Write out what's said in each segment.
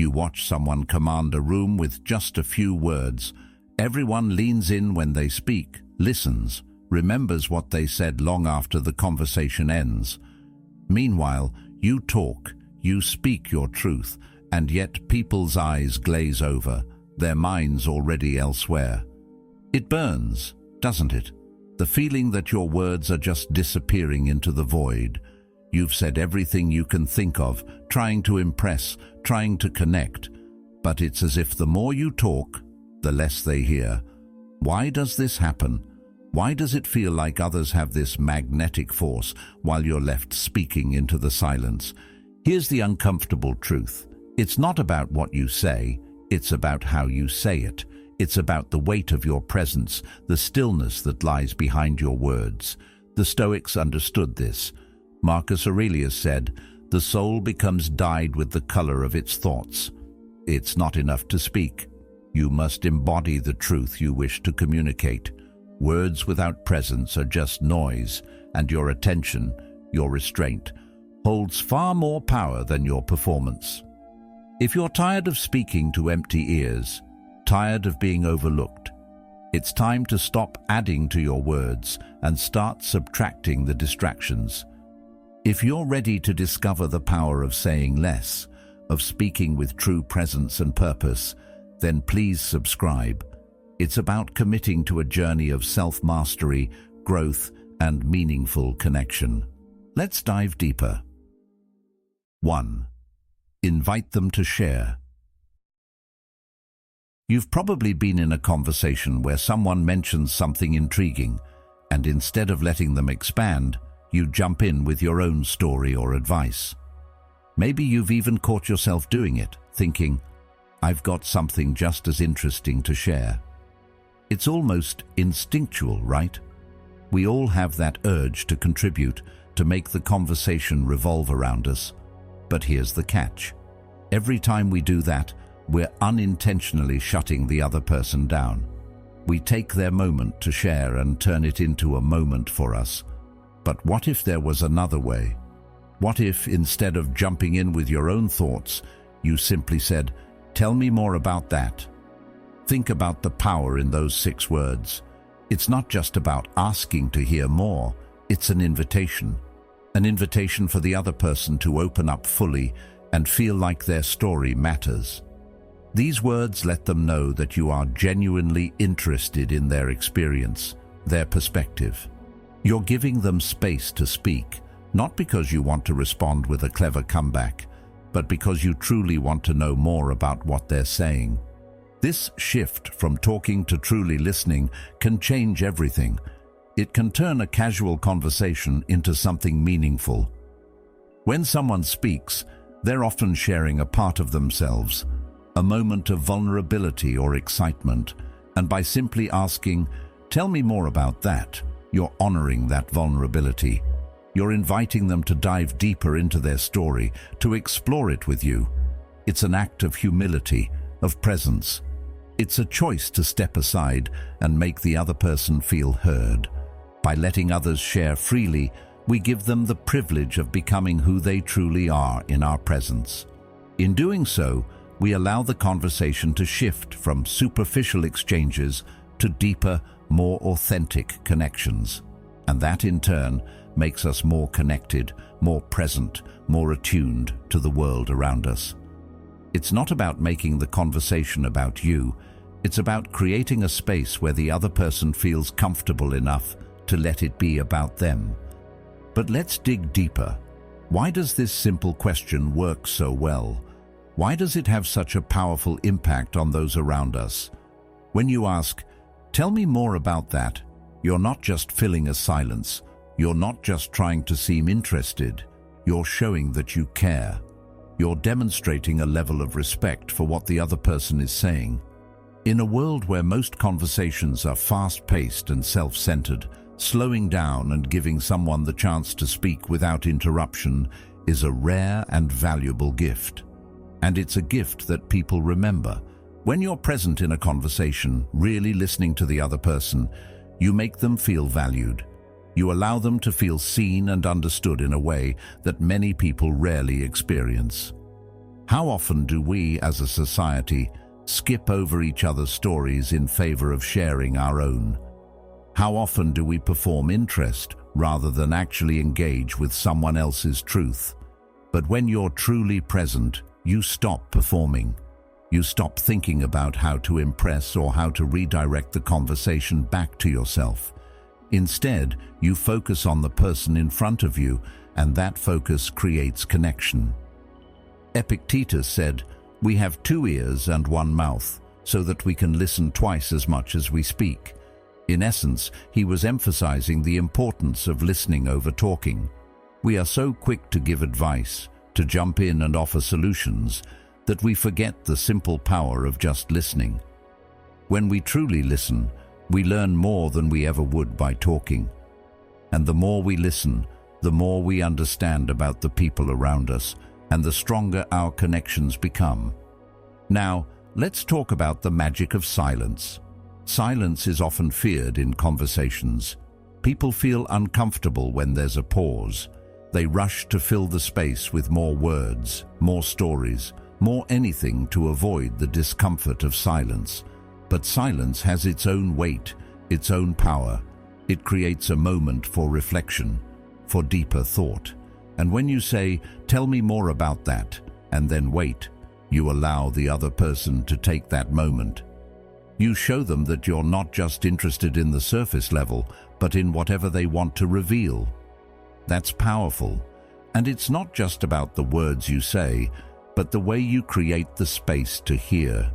You watch someone command a room with just a few words. Everyone leans in when they speak, listens, remembers what they said long after the conversation ends. Meanwhile, you talk, you speak your truth, and yet people's eyes glaze over, their minds already elsewhere. It burns, doesn't it? The feeling that your words are just disappearing into the void. You've said everything you can think of, trying to impress, trying to connect, but it's as if the more you talk, the less they hear. Why does this happen? Why does it feel like others have this magnetic force while you're left speaking into the silence? Here's the uncomfortable truth. It's not about what you say, it's about how you say it. It's about the weight of your presence, the stillness that lies behind your words. The Stoics understood this. Marcus Aurelius said, "The soul becomes dyed with the color of its thoughts." It's not enough to speak. You must embody the truth you wish to communicate. Words without presence are just noise, and your attention, your restraint, holds far more power than your performance. If you're tired of speaking to empty ears, tired of being overlooked, it's time to stop adding to your words and start subtracting the distractions. If you're ready to discover the power of saying less, of speaking with true presence and purpose, then please subscribe. It's about committing to a journey of self-mastery, growth, and meaningful connection. Let's dive deeper. 1. Invite them to share. You've probably been in a conversation where someone mentions something intriguing, and instead of letting them expand, you jump in with your own story or advice. Maybe you've even caught yourself doing it, thinking, "I've got something just as interesting to share." It's almost instinctual, right? We all have that urge to contribute, to make the conversation revolve around us. But here's the catch. Every time we do that, we're unintentionally shutting the other person down. We take their moment to share and turn it into a moment for us. But what if there was another way? What if, instead of jumping in with your own thoughts, you simply said, "Tell me more about that"? Think about the power in those 6 words. It's not just about asking to hear more, it's an invitation. An invitation for the other person to open up fully and feel like their story matters. These words let them know that you are genuinely interested in their experience, their perspective. You're giving them space to speak, not because you want to respond with a clever comeback, but because you truly want to know more about what they're saying. This shift from talking to truly listening can change everything. It can turn a casual conversation into something meaningful. When someone speaks, they're often sharing a part of themselves, a moment of vulnerability or excitement, and by simply asking, "Tell me more about that," you're honoring that vulnerability. You're inviting them to dive deeper into their story, to explore it with you. It's an act of humility, of presence. It's a choice to step aside and make the other person feel heard. By letting others share freely, we give them the privilege of becoming who they truly are in our presence. In doing so, we allow the conversation to shift from superficial exchanges to deeper, more authentic connections. And that, in turn, makes us more connected, more present, more attuned to the world around us. It's not about making the conversation about you. It's about creating a space where the other person feels comfortable enough to let it be about them. But let's dig deeper. Why does this simple question work so well? Why does it have such a powerful impact on those around us? When you ask, "Tell me more about that," you're not just filling a silence. You're not just trying to seem interested. You're showing that you care. You're demonstrating a level of respect for what the other person is saying. In a world where most conversations are fast-paced and self-centered, slowing down and giving someone the chance to speak without interruption is a rare and valuable gift. And it's a gift that people remember. When you're present in a conversation, really listening to the other person, you make them feel valued. You allow them to feel seen and understood in a way that many people rarely experience. How often do we, as a society, skip over each other's stories in favor of sharing our own? How often do we perform interest rather than actually engage with someone else's truth? But when you're truly present, you stop performing. You stop thinking about how to impress or how to redirect the conversation back to yourself. Instead, you focus on the person in front of you, and that focus creates connection. Epictetus said, "We have 2 ears and 1 mouth, so that we can listen twice as much as we speak." In essence, he was emphasizing the importance of listening over talking. We are so quick to give advice, to jump in and offer solutions, that we forget the simple power of just listening. When we truly listen, we learn more than we ever would by talking. And the more we listen, the more we understand about the people around us, and the stronger our connections become. Now, let's talk about the magic of silence. Silence is often feared in conversations. People feel uncomfortable when there's a pause. They rush to fill the space with more words, more stories, more anything to avoid the discomfort of silence. But silence has its own weight, its own power. It creates a moment for reflection, for deeper thought. And when you say, "Tell me more about that," and then wait, you allow the other person to take that moment. You show them that you're not just interested in the surface level, but in whatever they want to reveal. That's powerful. And it's not just about the words you say, but the way you create the space to hear.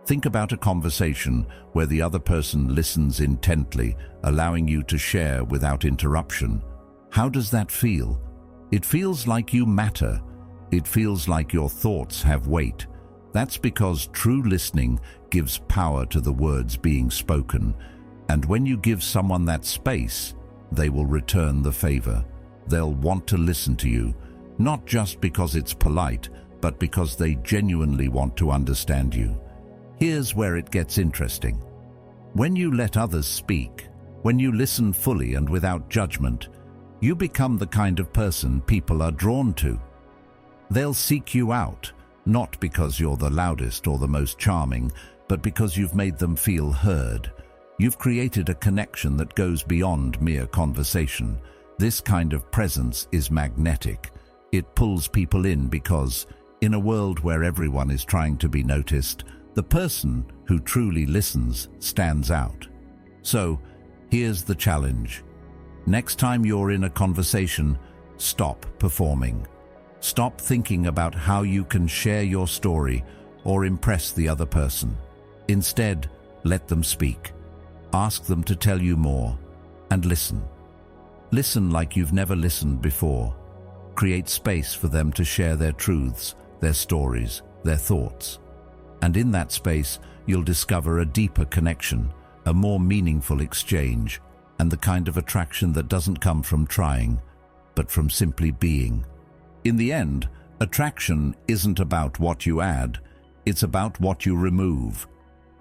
Think about a conversation where the other person listens intently, allowing you to share without interruption. How does that feel? It feels like you matter. It feels like your thoughts have weight. That's because true listening gives power to the words being spoken. And when you give someone that space, they will return the favor. They'll want to listen to you, not just because it's polite, but because they genuinely want to understand you. Here's where it gets interesting. When you let others speak, when you listen fully and without judgment, you become the kind of person people are drawn to. They'll seek you out, not because you're the loudest or the most charming, but because you've made them feel heard. You've created a connection that goes beyond mere conversation. This kind of presence is magnetic. It pulls people in because, in a world where everyone is trying to be noticed, the person who truly listens stands out. So, here's the challenge. Next time you're in a conversation, stop performing. Stop thinking about how you can share your story or impress the other person. Instead, let them speak. Ask them to tell you more, and listen. Listen like you've never listened before. Create space for them to share their truths, their stories, their thoughts. And in that space, you'll discover a deeper connection, a more meaningful exchange, and the kind of attraction that doesn't come from trying, but from simply being. In the end, attraction isn't about what you add, it's about what you remove.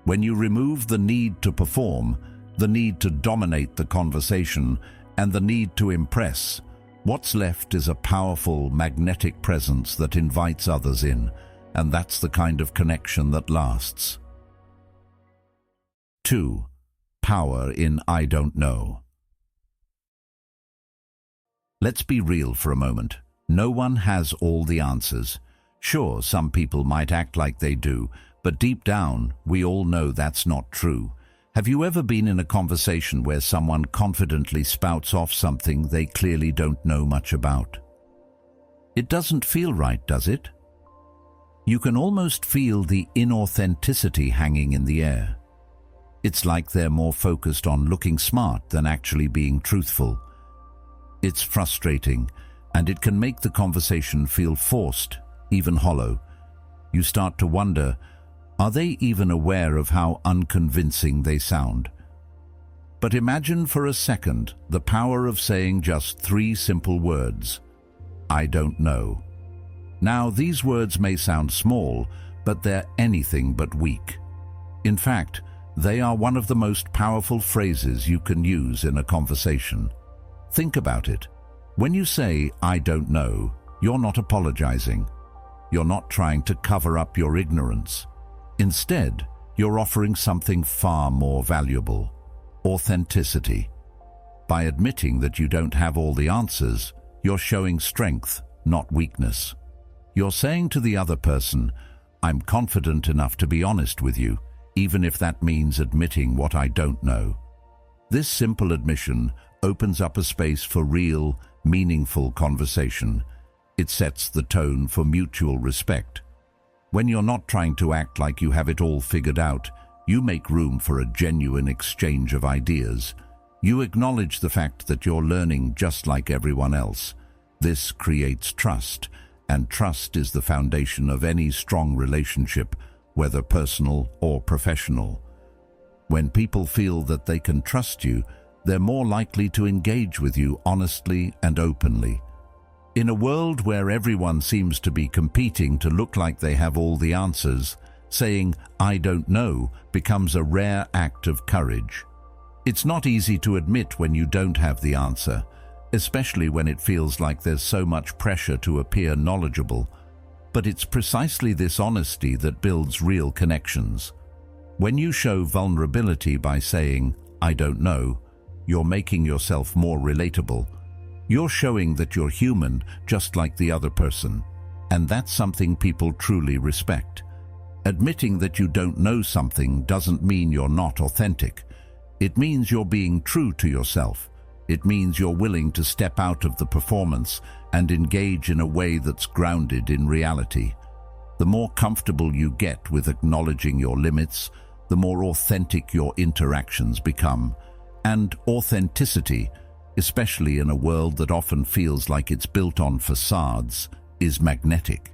When you remove the need to perform, the need to dominate the conversation, and the need to impress, what's left is a powerful, magnetic presence that invites others in, and that's the kind of connection that lasts. 2. Power in I don't know. Let's be real for a moment. No one has all the answers. Sure, some people might act like they do, but deep down, we all know that's not true. Have you ever been in a conversation where someone confidently spouts off something they clearly don't know much about? It doesn't feel right, does it? You can almost feel the inauthenticity hanging in the air. It's like they're more focused on looking smart than actually being truthful. It's frustrating, and it can make the conversation feel forced, even hollow. You start to wonder, are they even aware of how unconvincing they sound? But imagine for a second the power of saying just 3 simple words. I don't know. Now, these words may sound small, but they're anything but weak. In fact, they are one of the most powerful phrases you can use in a conversation. Think about it. When you say, I don't know, you're not apologizing. You're not trying to cover up your ignorance. Instead, you're offering something far more valuable: authenticity. By admitting that you don't have all the answers, you're showing strength, not weakness. You're saying to the other person, "I'm confident enough to be honest with you, even if that means admitting what I don't know." This simple admission opens up a space for real, meaningful conversation. It sets the tone for mutual respect. When you're not trying to act like you have it all figured out, you make room for a genuine exchange of ideas. You acknowledge the fact that you're learning just like everyone else. This creates trust, and trust is the foundation of any strong relationship, whether personal or professional. When people feel that they can trust you, they're more likely to engage with you honestly and openly. In a world where everyone seems to be competing to look like they have all the answers, saying, "I don't know," becomes a rare act of courage. It's not easy to admit when you don't have the answer, especially when it feels like there's so much pressure to appear knowledgeable. But it's precisely this honesty that builds real connections. When you show vulnerability by saying, "I don't know," you're making yourself more relatable. You're showing that you're human, just like the other person. And that's something people truly respect. Admitting that you don't know something doesn't mean you're not authentic. It means you're being true to yourself. It means you're willing to step out of the performance and engage in a way that's grounded in reality. The more comfortable you get with acknowledging your limits, the more authentic your interactions become. And authenticity, especially in a world that often feels like it's built on facades, is magnetic.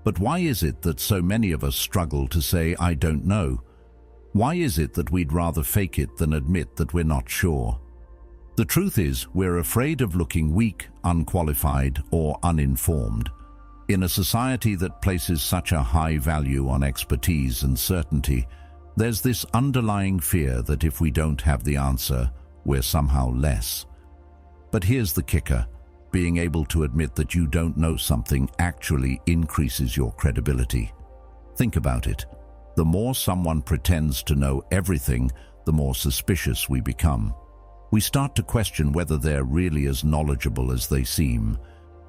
But why is it that so many of us struggle to say, "I don't know"? Why is it that we'd rather fake it than admit that we're not sure? The truth is, we're afraid of looking weak, unqualified, or uninformed. In a society that places such a high value on expertise and certainty, there's this underlying fear that if we don't have the answer, we're somehow less. But here's the kicker: being able to admit that you don't know something actually increases your credibility. Think about it. The more someone pretends to know everything, the more suspicious we become. We start to question whether they're really as knowledgeable as they seem.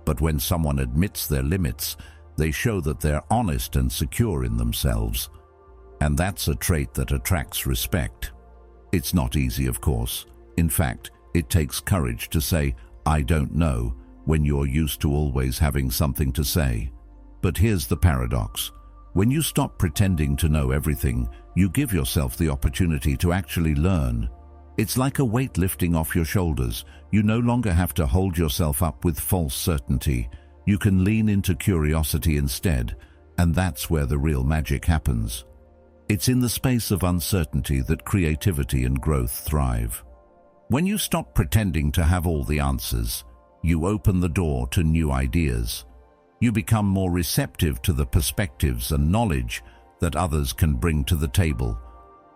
But when someone admits their limits, they show that they're honest and secure in themselves. And that's a trait that attracts respect. It's not easy, of course. In fact, it takes courage to say, "I don't know," when you're used to always having something to say. But here's the paradox. When you stop pretending to know everything, you give yourself the opportunity to actually learn. It's like a weight lifting off your shoulders. You no longer have to hold yourself up with false certainty. You can lean into curiosity instead, and that's where the real magic happens. It's in the space of uncertainty that creativity and growth thrive. When you stop pretending to have all the answers, you open the door to new ideas. You become more receptive to the perspectives and knowledge that others can bring to the table.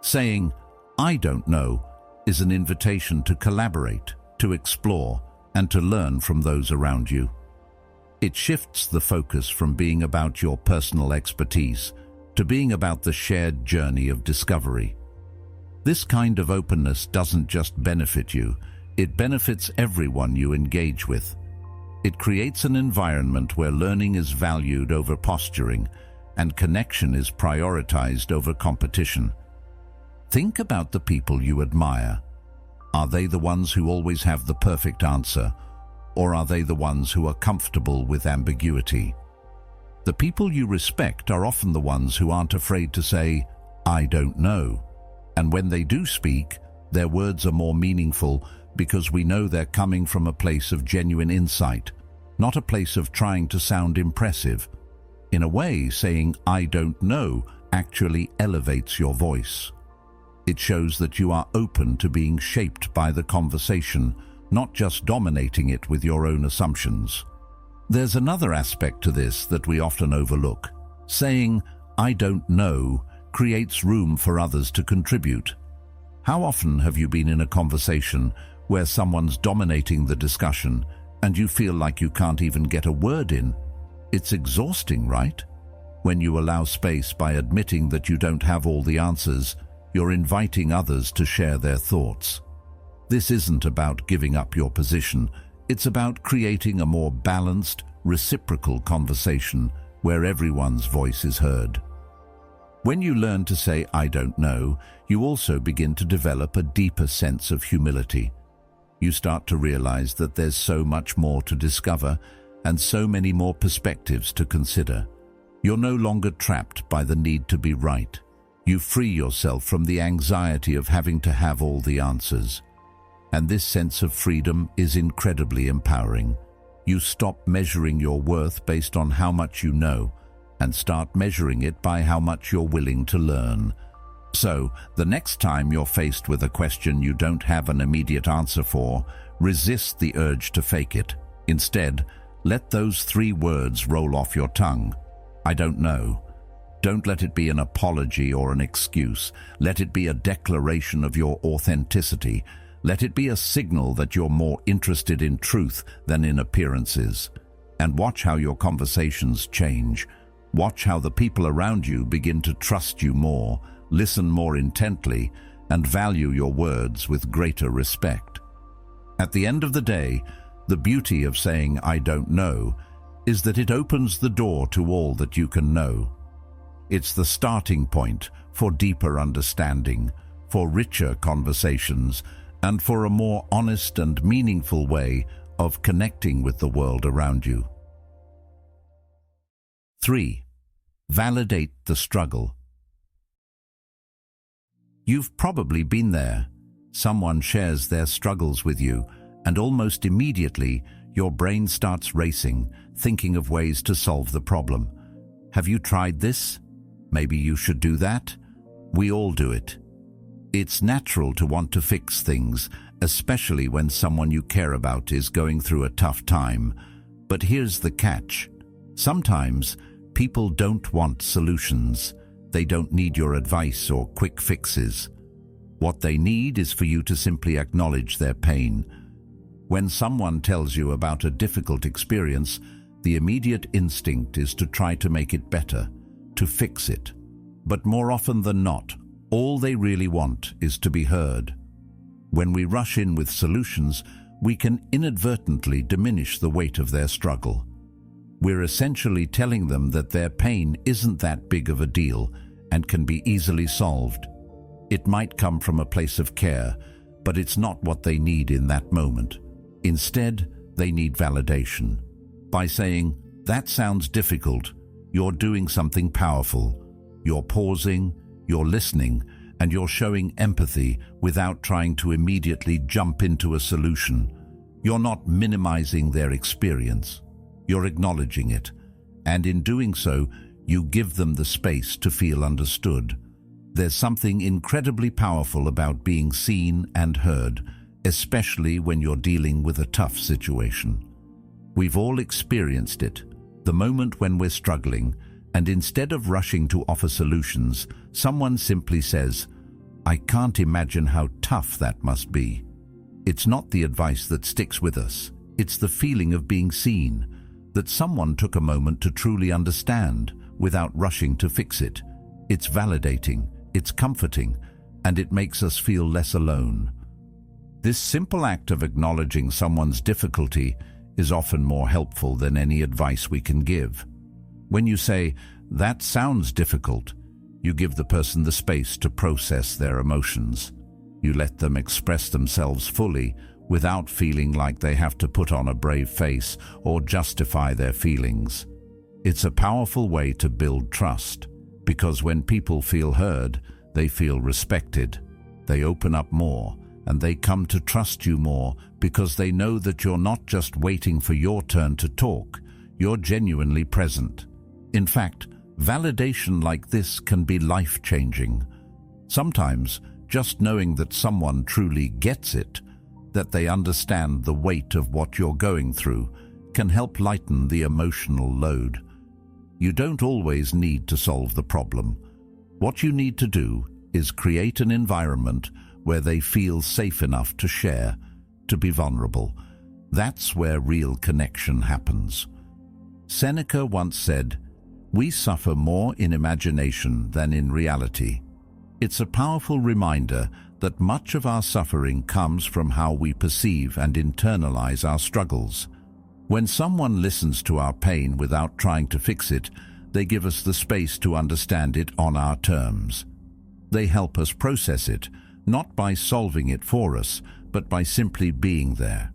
Saying, "I don't know," is an invitation to collaborate, to explore, and to learn from those around you. It shifts the focus from being about your personal expertise to being about the shared journey of discovery. This kind of openness doesn't just benefit you, it benefits everyone you engage with. It creates an environment where learning is valued over posturing and connection is prioritized over competition. Think about the people you admire. Are they the ones who always have the perfect answer, or are they the ones who are comfortable with ambiguity? The people you respect are often the ones who aren't afraid to say, "I don't know." And when they do speak, their words are more meaningful because we know they're coming from a place of genuine insight, not a place of trying to sound impressive. In a way, saying, "I don't know," actually elevates your voice. It shows that you are open to being shaped by the conversation, not just dominating it with your own assumptions. There's another aspect to this that we often overlook. Saying, "I don't know," creates room for others to contribute. How often have you been in a conversation where someone's dominating the discussion and you feel like you can't even get a word in? It's exhausting, right? When you allow space by admitting that you don't have all the answers, you're inviting others to share their thoughts. This isn't about giving up your position. It's about creating a more balanced, reciprocal conversation where everyone's voice is heard. When you learn to say, "I don't know," you also begin to develop a deeper sense of humility. You start to realize that there's so much more to discover and so many more perspectives to consider. You're no longer trapped by the need to be right. You free yourself from the anxiety of having to have all the answers. And this sense of freedom is incredibly empowering. You stop measuring your worth based on how much you know and start measuring it by how much you're willing to learn. So, the next time you're faced with a question you don't have an immediate answer for, resist the urge to fake it. Instead, let those 3 words roll off your tongue. I don't know. Don't let it be an apology or an excuse. Let it be a declaration of your authenticity. Let it be a signal that you're more interested in truth than in appearances. And watch how your conversations change. Watch how the people around you begin to trust you more, listen more intently, and value your words with greater respect. At the end of the day, the beauty of saying "I don't know" is that it opens the door to all that you can know. It's the starting point for deeper understanding, for richer conversations, and for a more honest and meaningful way of connecting with the world around you. 3. Validate the struggle. You've probably been there. Someone shares their struggles with you, and almost immediately your brain starts racing, thinking of ways to solve the problem. Have you tried this? Maybe you should do that? We all do it. It's natural to want to fix things, especially when someone you care about is going through a tough time. But here's the catch. Sometimes people don't want solutions. They don't need your advice or quick fixes. What they need is for you to simply acknowledge their pain. When someone tells you about a difficult experience, the immediate instinct is to try to make it better, to fix it. But more often than not, all they really want is to be heard. When we rush in with solutions, we can inadvertently diminish the weight of their struggle. We're essentially telling them that their pain isn't that big of a deal and can be easily solved. It might come from a place of care, but it's not what they need in that moment. Instead, they need validation. By saying, "That sounds difficult," you're doing something powerful. You're pausing, you're listening, and you're showing empathy without trying to immediately jump into a solution. You're not minimizing their experience. You're acknowledging it, and in doing so, you give them the space to feel understood. There's something incredibly powerful about being seen and heard, especially when you're dealing with a tough situation. We've all experienced it, the moment when we're struggling, and instead of rushing to offer solutions, someone simply says, "I can't imagine how tough that must be." It's not the advice that sticks with us, it's the feeling of being seen, that someone took a moment to truly understand without rushing to fix it. It's validating, it's comforting, and it makes us feel less alone. This simple act of acknowledging someone's difficulty is often more helpful than any advice we can give. When you say, "That sounds difficult," you give the person the space to process their emotions. You let them express themselves fully without feeling like they have to put on a brave face or justify their feelings. It's a powerful way to build trust, because when people feel heard, they feel respected. They open up more, and they come to trust you more because they know that you're not just waiting for your turn to talk, you're genuinely present. In fact, validation like this can be life-changing. Sometimes, just knowing that someone truly gets it, that they understand the weight of what you're going through, can help lighten the emotional load. You don't always need to solve the problem. What you need to do is create an environment where they feel safe enough to share, to be vulnerable. That's where real connection happens. Seneca once said, "We suffer more in imagination than in reality." It's a powerful reminder that much of our suffering comes from how we perceive and internalize our struggles. When someone listens to our pain without trying to fix it, they give us the space to understand it on our terms. They help us process it, not by solving it for us, but by simply being there.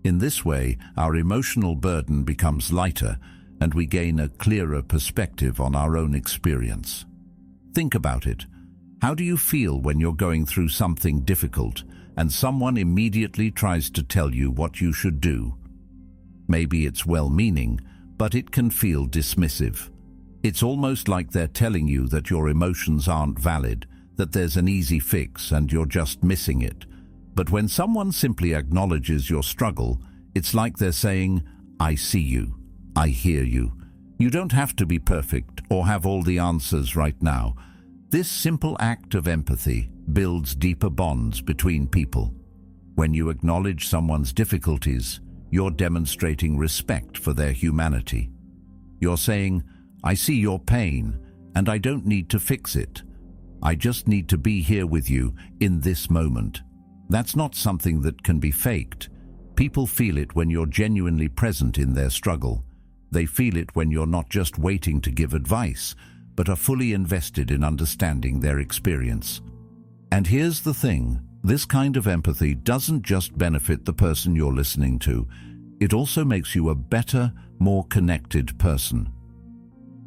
In this way, our emotional burden becomes lighter, and we gain a clearer perspective on our own experience. Think about it. How do you feel when you're going through something difficult and someone immediately tries to tell you what you should do? Maybe it's well-meaning, but it can feel dismissive. It's almost like they're telling you that your emotions aren't valid, that there's an easy fix and you're just missing it. But when someone simply acknowledges your struggle, it's like they're saying, "I see you, I hear you. You don't have to be perfect or have all the answers right now." This simple act of empathy builds deeper bonds between people. When you acknowledge someone's difficulties, you're demonstrating respect for their humanity. You're saying, "I see your pain, and I don't need to fix it. I just need to be here with you in this moment." That's not something that can be faked. People feel it when you're genuinely present in their struggle. They feel it when you're not just waiting to give advice, but are fully invested in understanding their experience. And here's the thing, this kind of empathy doesn't just benefit the person you're listening to, it also makes you a better, more connected person.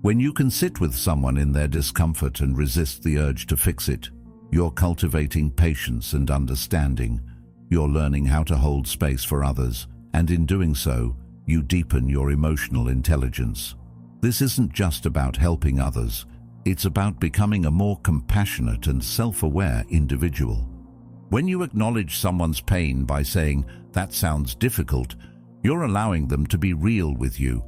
When you can sit with someone in their discomfort and resist the urge to fix it, you're cultivating patience and understanding. You're learning how to hold space for others, and in doing so, you deepen your emotional intelligence. This isn't just about helping others, it's about becoming a more compassionate and self-aware individual. When you acknowledge someone's pain by saying, "That sounds difficult," you're allowing them to be real with you.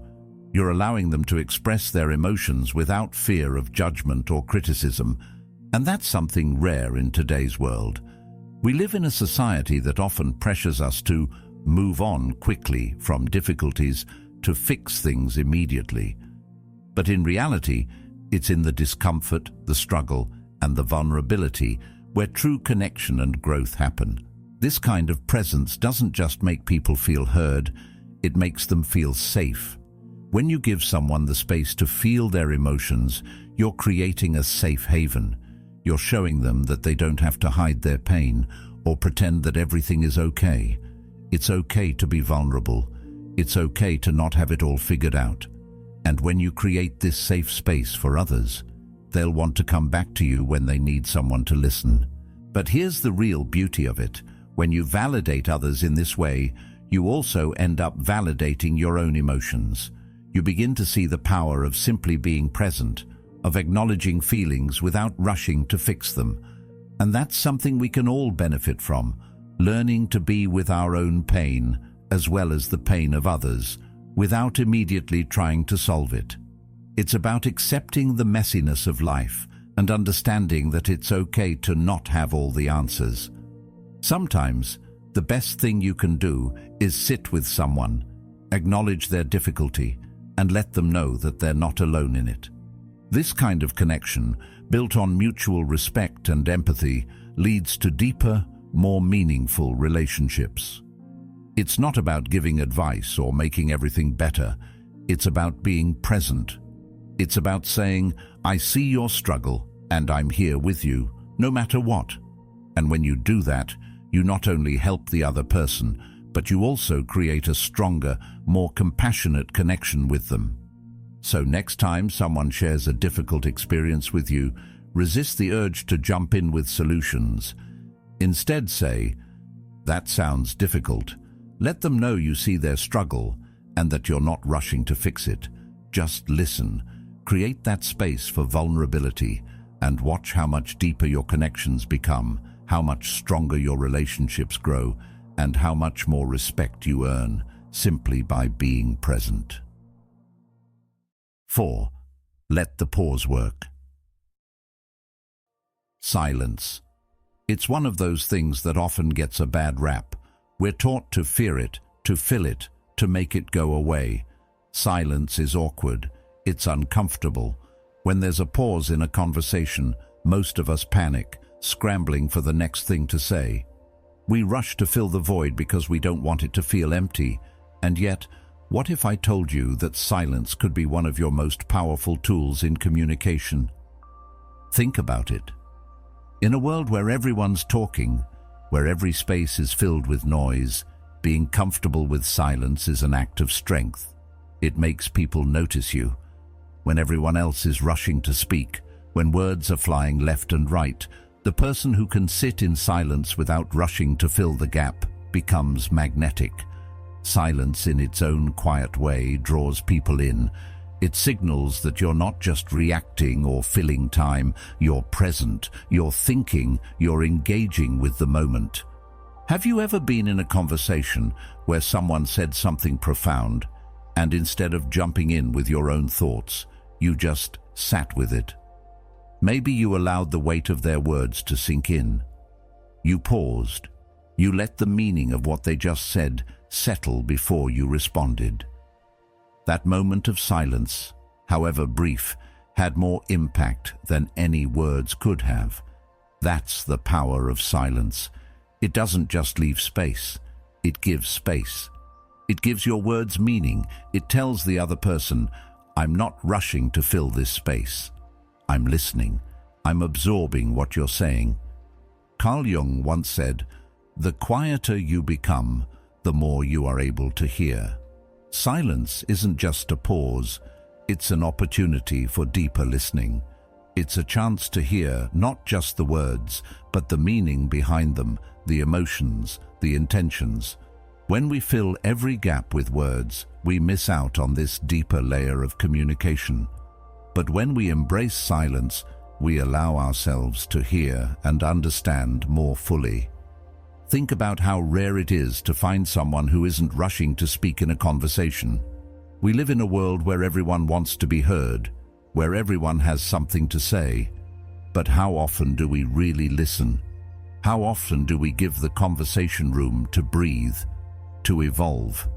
You're allowing them to express their emotions without fear of judgment or criticism, and that's something rare in today's world. We live in a society that often pressures us to move on quickly from difficulties, to fix things immediately. But in reality, it's in the discomfort, the struggle, and the vulnerability where true connection and growth happen. This kind of presence doesn't just make people feel heard, it makes them feel safe. When you give someone the space to feel their emotions, you're creating a safe haven. You're showing them that they don't have to hide their pain or pretend that everything is okay. It's okay to be vulnerable. It's okay to not have it all figured out. And when you create this safe space for others, they'll want to come back to you when they need someone to listen. But here's the real beauty of it. When you validate others in this way, you also end up validating your own emotions. You begin to see the power of simply being present, of acknowledging feelings without rushing to fix them. And that's something we can all benefit from, learning to be with our own pain as well as the pain of others, without immediately trying to solve it. It's about accepting the messiness of life and understanding that it's okay to not have all the answers. Sometimes, the best thing you can do is sit with someone, acknowledge their difficulty, and let them know that they're not alone in it. This kind of connection, built on mutual respect and empathy, leads to deeper, more meaningful relationships. It's not about giving advice or making everything better. It's about being present. It's about saying, "I see your struggle and I'm here with you, no matter what." And when you do that, you not only help the other person, but you also create a stronger, more compassionate connection with them. So next time someone shares a difficult experience with you, resist the urge to jump in with solutions. Instead say, "That sounds difficult." Let them know you see their struggle and that you're not rushing to fix it. Just listen, create that space for vulnerability, and watch how much deeper your connections become, how much stronger your relationships grow, and how much more respect you earn simply by being present. 4. Let the pause work. Silence. It's one of those things that often gets a bad rap. We're taught to fear it, to fill it, to make it go away. Silence is awkward. It's uncomfortable. When there's a pause in a conversation, most of us panic, scrambling for the next thing to say. We rush to fill the void because we don't want it to feel empty. And yet, what if I told you that silence could be one of your most powerful tools in communication? Think about it. In a world where everyone's talking, where every space is filled with noise, being comfortable with silence is an act of strength. It makes people notice you. When everyone else is rushing to speak, when words are flying left and right, the person who can sit in silence without rushing to fill the gap becomes magnetic. Silence in its own quiet way draws people in. It signals that you're not just reacting or filling time, you're present, you're thinking, you're engaging with the moment. Have you ever been in a conversation where someone said something profound, and instead of jumping in with your own thoughts, you just sat with it? Maybe you allowed the weight of their words to sink in. You paused. You let the meaning of what they just said settle before you responded. That moment of silence, however brief, had more impact than any words could have. That's the power of silence. It doesn't just leave space. It gives space. It gives your words meaning. It tells the other person, I'm not rushing to fill this space. I'm listening. I'm absorbing what you're saying. Carl Jung once said, the quieter you become, the more you are able to hear. Silence isn't just a pause. It's an opportunity for deeper listening. It's a chance to hear not just the words, but the meaning behind them, the emotions, the intentions. When we fill every gap with words, we miss out on this deeper layer of communication. But when we embrace silence, we allow ourselves to hear and understand more fully. Think about how rare it is to find someone who isn't rushing to speak in a conversation. We live in a world where everyone wants to be heard, where everyone has something to say. But how often do we really listen? How often do we give the conversation room to breathe, to evolve?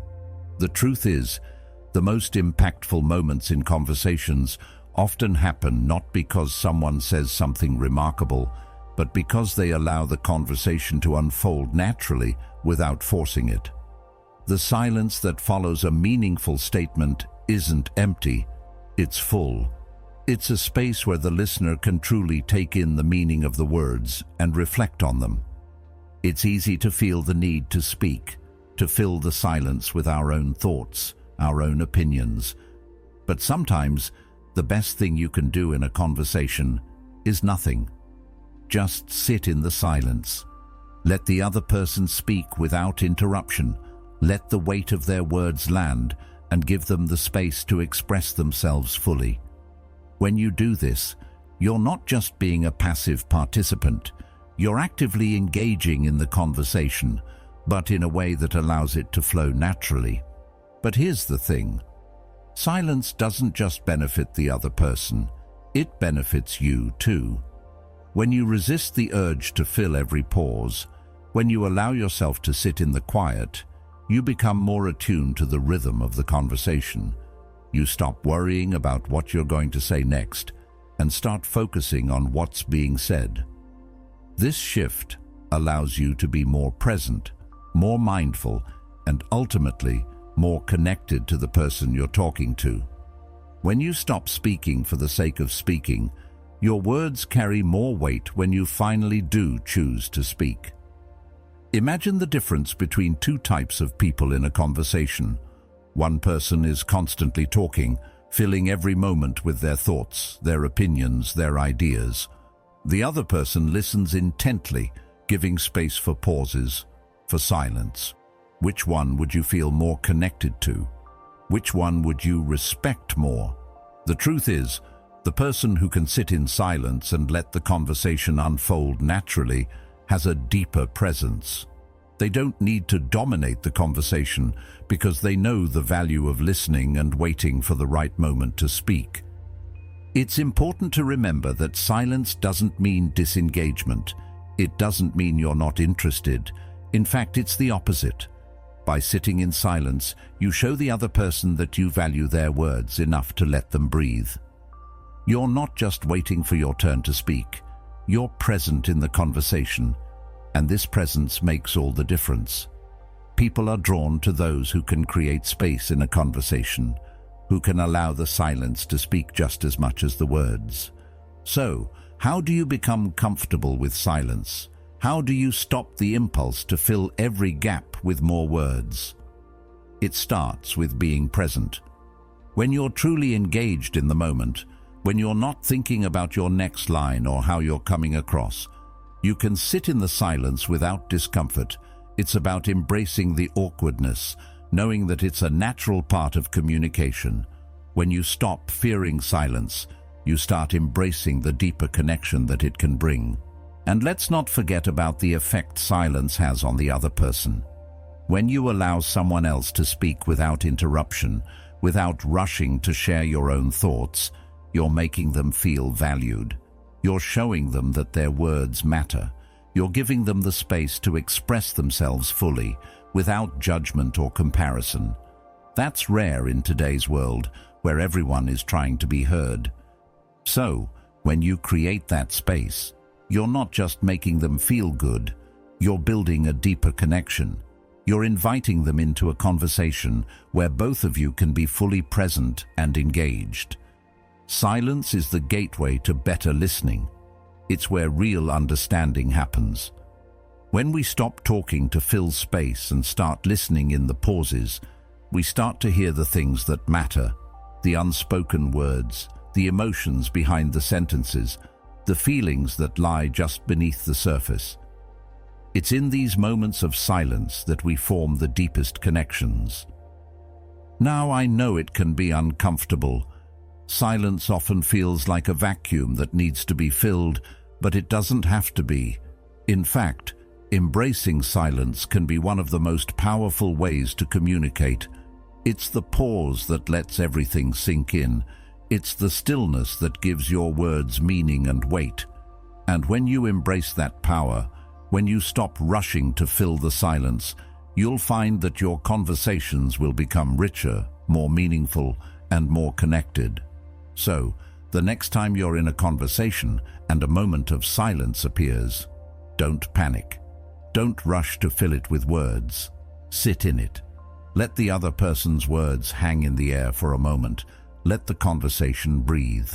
The truth is, the most impactful moments in conversations often happen not because someone says something remarkable, but because they allow the conversation to unfold naturally without forcing it. The silence that follows a meaningful statement isn't empty, it's full. It's a space where the listener can truly take in the meaning of the words and reflect on them. It's easy to feel the need to speak, to fill the silence with our own thoughts, our own opinions. But sometimes, the best thing you can do in a conversation is nothing. Just sit in the silence. Let the other person speak without interruption. Let the weight of their words land and give them the space to express themselves fully. When you do this, you're not just being a passive participant. You're actively engaging in the conversation, but in a way that allows it to flow naturally. But here's the thing. Silence doesn't just benefit the other person. It benefits you too. When you resist the urge to fill every pause, when you allow yourself to sit in the quiet, you become more attuned to the rhythm of the conversation. You stop worrying about what you're going to say next and start focusing on what's being said. This shift allows you to be more present, more mindful, and ultimately more connected to the person you're talking to. When you stop speaking for the sake of speaking, your words carry more weight when you finally do choose to speak. Imagine the difference between two types of people in a conversation. One person is constantly talking, filling every moment with their thoughts, their opinions, their ideas. The other person listens intently, giving space for pauses, for silence. Which one would you feel more connected to? Which one would you respect more? The truth is, the person who can sit in silence and let the conversation unfold naturally has a deeper presence. They don't need to dominate the conversation because they know the value of listening and waiting for the right moment to speak. It's important to remember that silence doesn't mean disengagement. It doesn't mean you're not interested. In fact, it's the opposite. By sitting in silence, you show the other person that you value their words enough to let them breathe. You're not just waiting for your turn to speak. You're present in the conversation, and this presence makes all the difference. People are drawn to those who can create space in a conversation, who can allow the silence to speak just as much as the words. So, how do you become comfortable with silence? How do you stop the impulse to fill every gap with more words? It starts with being present. When you're truly engaged in the moment, when you're not thinking about your next line or how you're coming across, you can sit in the silence without discomfort. It's about embracing the awkwardness, knowing that it's a natural part of communication. When you stop fearing silence, you start embracing the deeper connection that it can bring. And let's not forget about the effect silence has on the other person. When you allow someone else to speak without interruption, without rushing to share your own thoughts, you're making them feel valued. You're showing them that their words matter. You're giving them the space to express themselves fully, without judgment or comparison. That's rare in today's world, where everyone is trying to be heard. So, when you create that space, you're not just making them feel good, you're building a deeper connection. You're inviting them into a conversation where both of you can be fully present and engaged. Silence is the gateway to better listening. It's where real understanding happens. When we stop talking to fill space and start listening in the pauses, we start to hear the things that matter, the unspoken words, the emotions behind the sentences, the feelings that lie just beneath the surface. It's in these moments of silence that we form the deepest connections. Now, I know it can be uncomfortable. Silence often feels like a vacuum that needs to be filled, but it doesn't have to be. In fact, embracing silence can be one of the most powerful ways to communicate. It's the pause that lets everything sink in. It's the stillness that gives your words meaning and weight. And when you embrace that power, when you stop rushing to fill the silence, you'll find that your conversations will become richer, more meaningful, and more connected. So, the next time you're in a conversation and a moment of silence appears, don't panic. Don't rush to fill it with words. Sit in it. Let the other person's words hang in the air for a moment. Let the conversation breathe.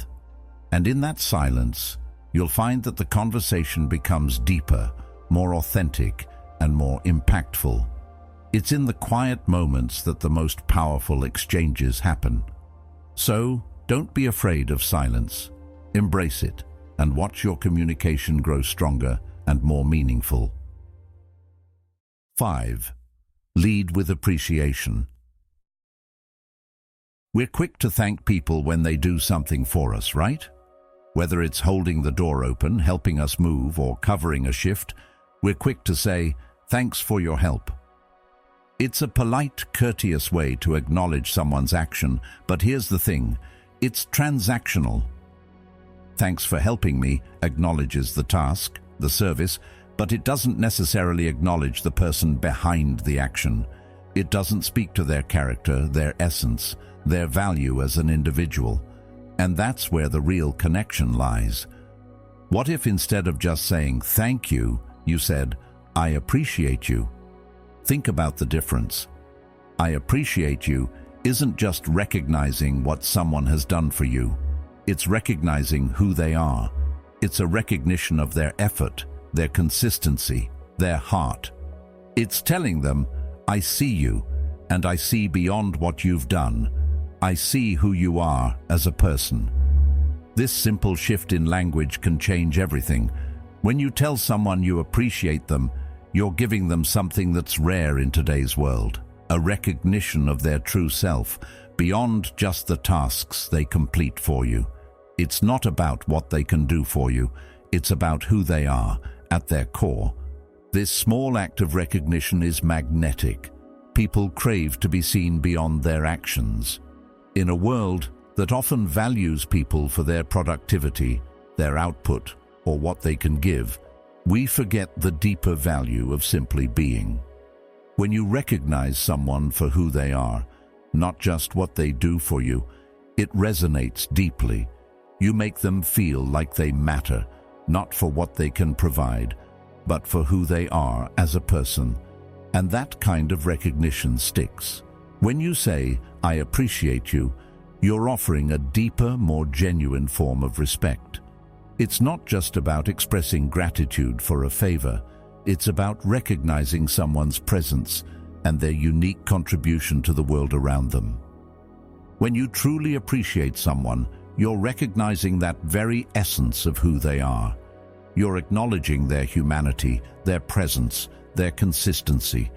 And in that silence, you'll find that the conversation becomes deeper, more authentic, and more impactful. It's in the quiet moments that the most powerful exchanges happen. So, don't be afraid of silence. Embrace it, and watch your communication grow stronger and more meaningful. 5. Lead with appreciation. We're quick to thank people when they do something for us, right? Whether it's holding the door open, helping us move, or covering a shift, we're quick to say, "Thanks for your help." It's a polite, courteous way to acknowledge someone's action, but here's the thing, it's transactional. "Thanks for helping me" acknowledges the task, the service, but it doesn't necessarily acknowledge the person behind the action. It doesn't speak to their character, their essence, their value as an individual. And that's where the real connection lies. What if instead of just saying "thank you," you said, "I appreciate you"? Think about the difference. "I appreciate you" isn't just recognizing what someone has done for you. It's recognizing who they are. It's a recognition of their effort, their consistency, their heart. It's telling them, "I see you, and I see beyond what you've done. I see who you are as a person." This simple shift in language can change everything. When you tell someone you appreciate them, you're giving them something that's rare in today's world, a recognition of their true self, beyond just the tasks they complete for you. It's not about what they can do for you, it's about who they are at their core. This small act of recognition is magnetic. People crave to be seen beyond their actions. In a world that often values people for their productivity, their output, or what they can give, we forget the deeper value of simply being. When you recognize someone for who they are, not just what they do for you, it resonates deeply. You make them feel like they matter, not for what they can provide, but for who they are as a person. And that kind of recognition sticks. When you say, "I appreciate you," you're offering a deeper, more genuine form of respect. It's not just about expressing gratitude for a favor. It's about recognizing someone's presence and their unique contribution to the world around them. When you truly appreciate someone, you're recognizing that very essence of who they are. You're acknowledging their humanity, their presence, their consistency.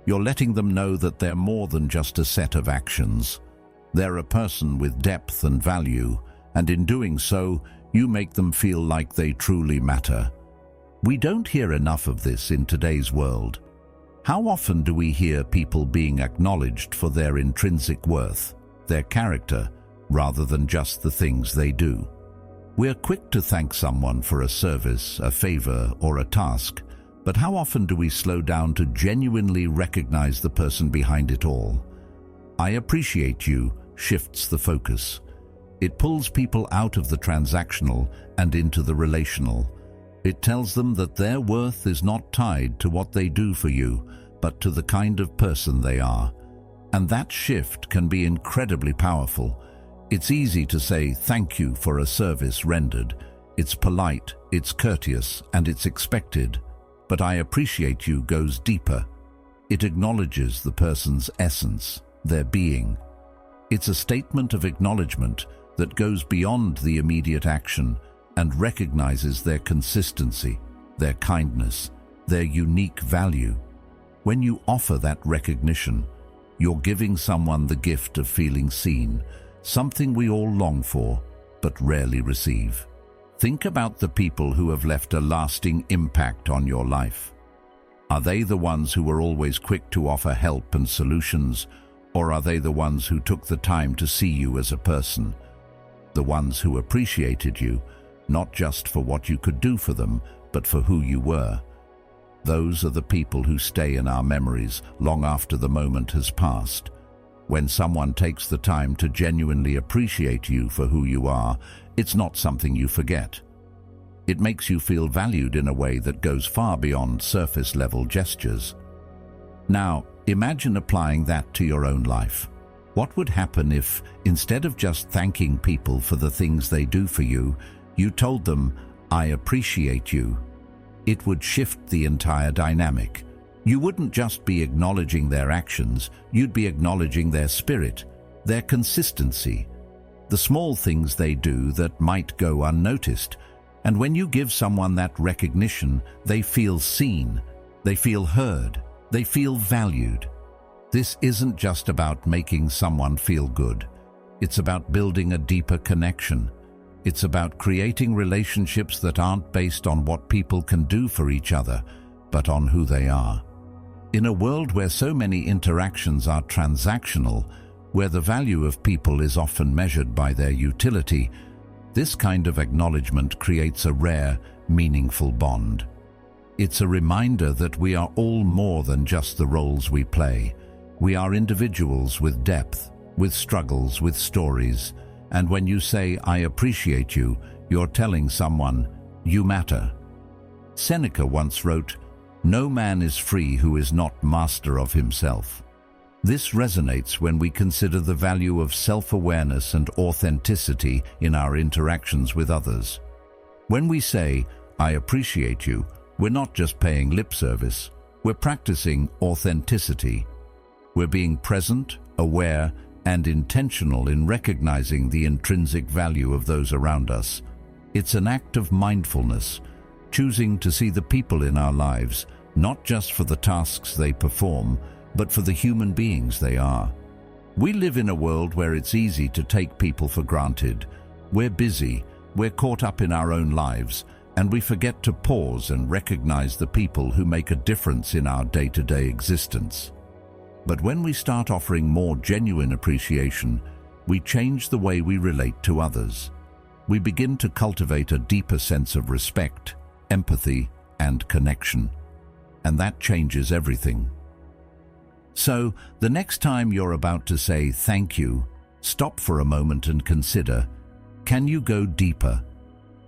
You're letting them know that they're more than just a set of actions. They're a person with depth and value, and in doing so, you make them feel like they truly matter. We don't hear enough of this in today's world. How often do we hear people being acknowledged for their intrinsic worth, their character, rather than just the things they do? We're quick to thank someone for a service, a favor, or a task, but how often do we slow down to genuinely recognize the person behind it all? "I appreciate you" shifts the focus. It pulls people out of the transactional and into the relational. It tells them that their worth is not tied to what they do for you, but to the kind of person they are. And that shift can be incredibly powerful. It's easy to say thank you for a service rendered. It's polite, it's courteous, and it's expected. But "I appreciate you" goes deeper. It acknowledges the person's essence, their being. It's a statement of acknowledgement that goes beyond the immediate action and recognizes their consistency, their kindness, their unique value. When you offer that recognition, you're giving someone the gift of feeling seen, something we all long for but rarely receive. Think about the people who have left a lasting impact on your life. Are they the ones who were always quick to offer help and solutions, or are they the ones who took the time to see you as a person? The ones who appreciated you, not just for what you could do for them, but for who you were. Those are the people who stay in our memories long after the moment has passed. When someone takes the time to genuinely appreciate you for who you are, it's not something you forget. It makes you feel valued in a way that goes far beyond surface-level gestures. Now, imagine applying that to your own life. What would happen if, instead of just thanking people for the things they do for you, you told them, "I appreciate you"? It would shift the entire dynamic. You wouldn't just be acknowledging their actions, you'd be acknowledging their spirit, their consistency, the small things they do that might go unnoticed. And when you give someone that recognition, they feel seen, they feel heard, they feel valued. This isn't just about making someone feel good. It's about building a deeper connection. It's about creating relationships that aren't based on what people can do for each other, but on who they are. In a world where so many interactions are transactional, where the value of people is often measured by their utility, this kind of acknowledgement creates a rare, meaningful bond. It's a reminder that we are all more than just the roles we play. We are individuals with depth, with struggles, with stories. And when you say, "I appreciate you," you're telling someone, "You matter." Seneca once wrote, "No man is free who is not master of himself." This resonates when we consider the value of self-awareness and authenticity in our interactions with others. When we say, "I appreciate you," we're not just paying lip service, we're practicing authenticity. We're being present, aware, and intentional in recognizing the intrinsic value of those around us. It's an act of mindfulness, choosing to see the people in our lives, not just for the tasks they perform, but for the human beings they are. We live in a world where it's easy to take people for granted. We're busy, we're caught up in our own lives, and we forget to pause and recognize the people who make a difference in our day-to-day existence. But when we start offering more genuine appreciation, we change the way we relate to others. We begin to cultivate a deeper sense of respect, empathy, and connection. And that changes everything. So, the next time you're about to say thank you, stop for a moment and consider, can you go deeper?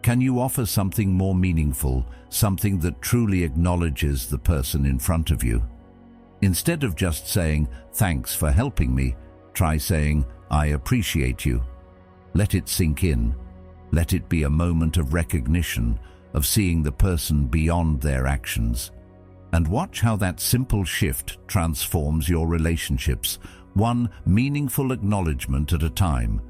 Can you offer something more meaningful, something that truly acknowledges the person in front of you? Instead of just saying, thanks for helping me, try saying, I appreciate you. Let it sink in. Let it be a moment of recognition, of seeing the person beyond their actions. And watch how that simple shift transforms your relationships, one meaningful acknowledgement at a time.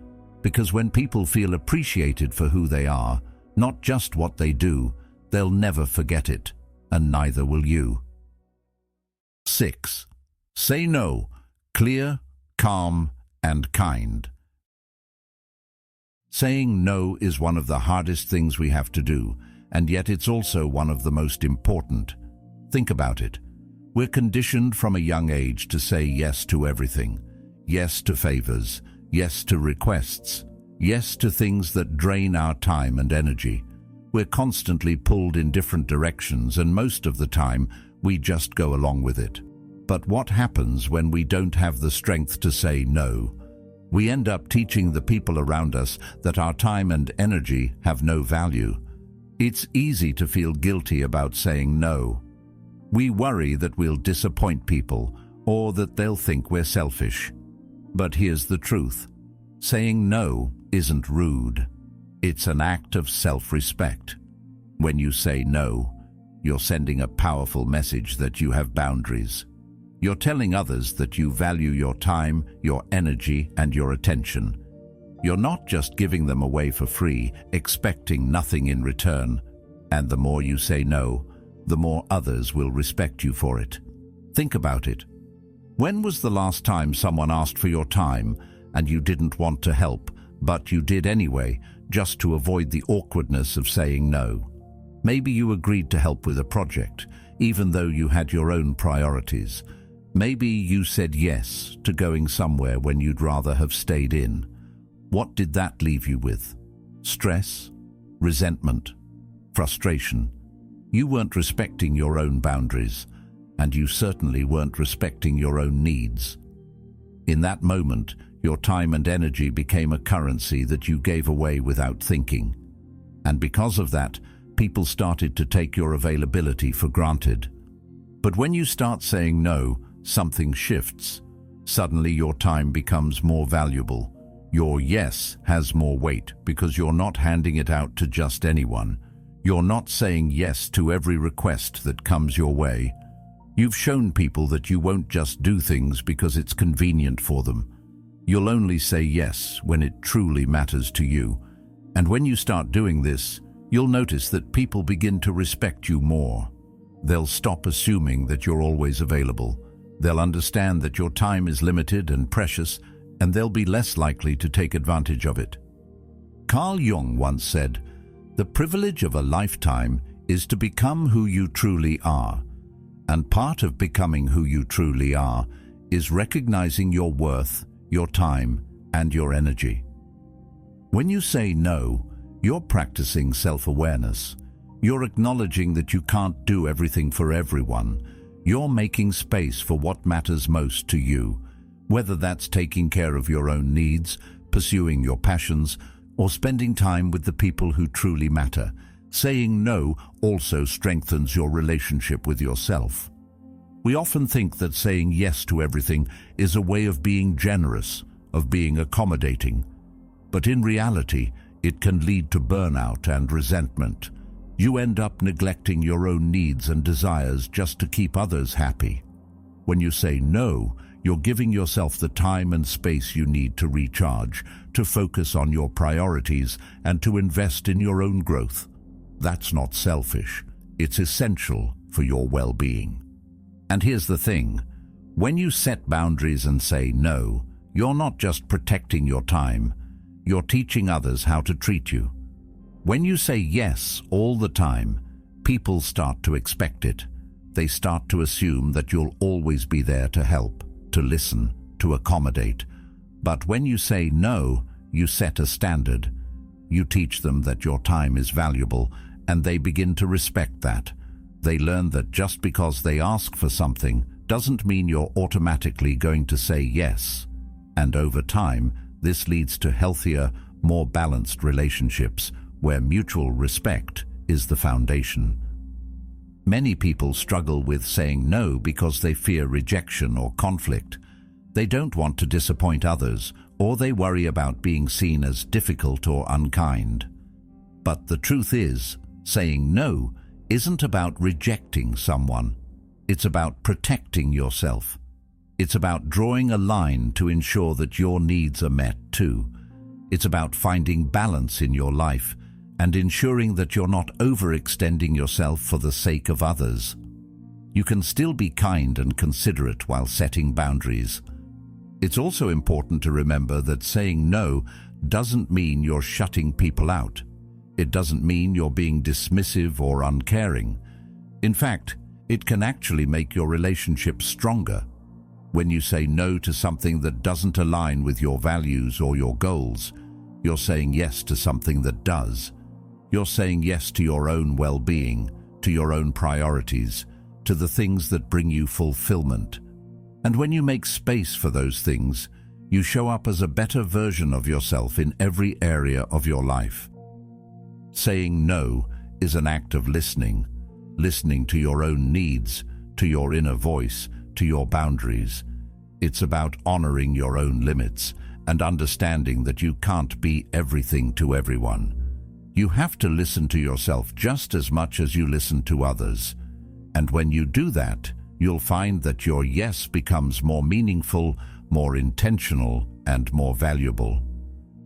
Because when people feel appreciated for who they are, not just what they do, they'll never forget it, and neither will you. 6. Say no, clear, calm, and kind. Saying no is one of the hardest things we have to do, and yet it's also one of the most important. Think about it. We're conditioned from a young age to say yes to everything. Yes to favors, yes to requests, yes to things that drain our time and energy. We're constantly pulled in different directions, and most of the time, we just go along with it. But what happens when we don't have the strength to say no? We end up teaching the people around us that our time and energy have no value. It's easy to feel guilty about saying no. We worry that we'll disappoint people or that they'll think we're selfish. But here's the truth. Saying no isn't rude. It's an act of self-respect. When you say no, you're sending a powerful message that you have boundaries. You're telling others that you value your time, your energy, and your attention. You're not just giving them away for free, expecting nothing in return. And the more you say no, the more others will respect you for it. Think about it. When was the last time someone asked for your time and you didn't want to help, but you did anyway, just to avoid the awkwardness of saying no? Maybe you agreed to help with a project, even though you had your own priorities. Maybe you said yes to going somewhere when you'd rather have stayed in. What did that leave you with? Stress? Resentment? Frustration? You weren't respecting your own boundaries, and you certainly weren't respecting your own needs. In that moment, your time and energy became a currency that you gave away without thinking. And because of that, people started to take your availability for granted. But when you start saying no, something shifts. Suddenly your time becomes more valuable. Your yes has more weight because you're not handing it out to just anyone. You're not saying yes to every request that comes your way. You've shown people that you won't just do things because it's convenient for them. You'll only say yes when it truly matters to you. And when you start doing this, you'll notice that people begin to respect you more. They'll stop assuming that you're always available. They'll understand that your time is limited and precious, and they'll be less likely to take advantage of it. Carl Jung once said, "The privilege of a lifetime is to become who you truly are. And part of becoming who you truly are is recognizing your worth, your time, and your energy." When you say no, you're practicing self-awareness. You're acknowledging that you can't do everything for everyone. You're making space for what matters most to you, whether that's taking care of your own needs, pursuing your passions, or spending time with the people who truly matter. Saying no also strengthens your relationship with yourself. We often think that saying yes to everything is a way of being generous, of being accommodating. But in reality, it can lead to burnout and resentment. You end up neglecting your own needs and desires just to keep others happy. When you say no, you're giving yourself the time and space you need to recharge, to focus on your priorities, and to invest in your own growth. That's not selfish. It's essential for your well-being. And here's the thing. When you set boundaries and say no, you're not just protecting your time. You're teaching others how to treat you. When you say yes all the time, people start to expect it. They start to assume that you'll always be there to help, to listen, to accommodate. But when you say no, you set a standard. You teach them that your time is valuable, and they begin to respect that. They learn that just because they ask for something doesn't mean you're automatically going to say yes. And over time, this leads to healthier, more balanced relationships where mutual respect is the foundation. Many people struggle with saying no because they fear rejection or conflict. They don't want to disappoint others, or they worry about being seen as difficult or unkind. But the truth is, saying no isn't about rejecting someone. It's about protecting yourself. It's about drawing a line to ensure that your needs are met too. It's about finding balance in your life and ensuring that you're not overextending yourself for the sake of others. You can still be kind and considerate while setting boundaries. It's also important to remember that saying no doesn't mean you're shutting people out. It doesn't mean you're being dismissive or uncaring. In fact, it can actually make your relationship stronger. When you say no to something that doesn't align with your values or your goals, you're saying yes to something that does. You're saying yes to your own well-being, to your own priorities, to the things that bring you fulfillment. And when you make space for those things, you show up as a better version of yourself in every area of your life. Saying no is an act of listening to your own needs, to your inner voice, to your boundaries. It's about honoring your own limits and understanding that you can't be everything to everyone. You have to listen to yourself just as much as you listen to others. And when you do that, you'll find that your yes becomes more meaningful, more intentional, and more valuable.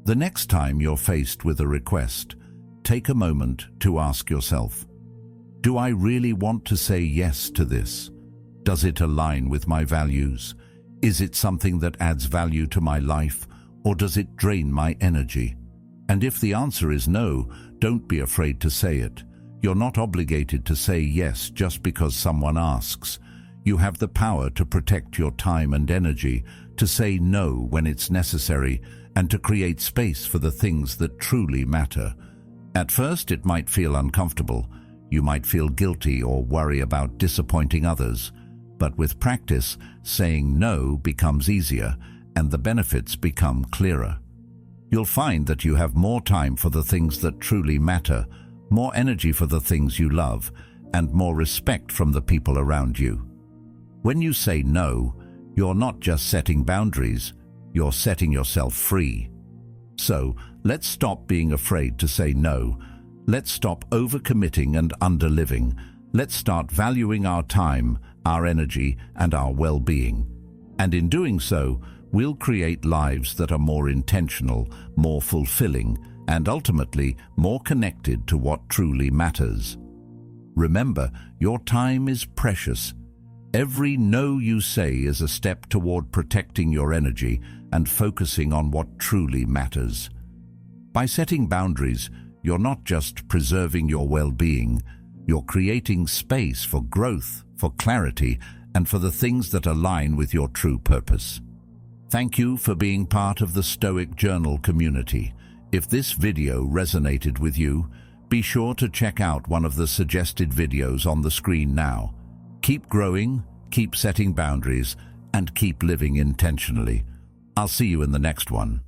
The next time you're faced with a request, take a moment to ask yourself, do I really want to say yes to this? Does it align with my values? Is it something that adds value to my life, or does it drain my energy? And if the answer is no, don't be afraid to say it. You're not obligated to say yes just because someone asks. You have the power to protect your time and energy, to say no when it's necessary, and to create space for the things that truly matter. At first, it might feel uncomfortable. You might feel guilty or worry about disappointing others. But with practice, saying no becomes easier, and the benefits become clearer. You'll find that you have more time for the things that truly matter, more energy for the things you love, and more respect from the people around you. When you say no, you're not just setting boundaries, you're setting yourself free. So, let's stop being afraid to say no. Let's stop overcommitting and underliving. Let's start valuing our time, our energy, and our well-being. And in doing so, we'll create lives that are more intentional, more fulfilling, and ultimately more connected to what truly matters. Remember, your time is precious. Every no you say is a step toward protecting your energy and focusing on what truly matters. By setting boundaries, you're not just preserving your well-being, you're creating space for growth, for clarity, and for the things that align with your true purpose. Thank you for being part of the Stoic Journal community. If this video resonated with you, be sure to check out one of the suggested videos on the screen now. Keep growing, keep setting boundaries, and keep living intentionally. I'll see you in the next one.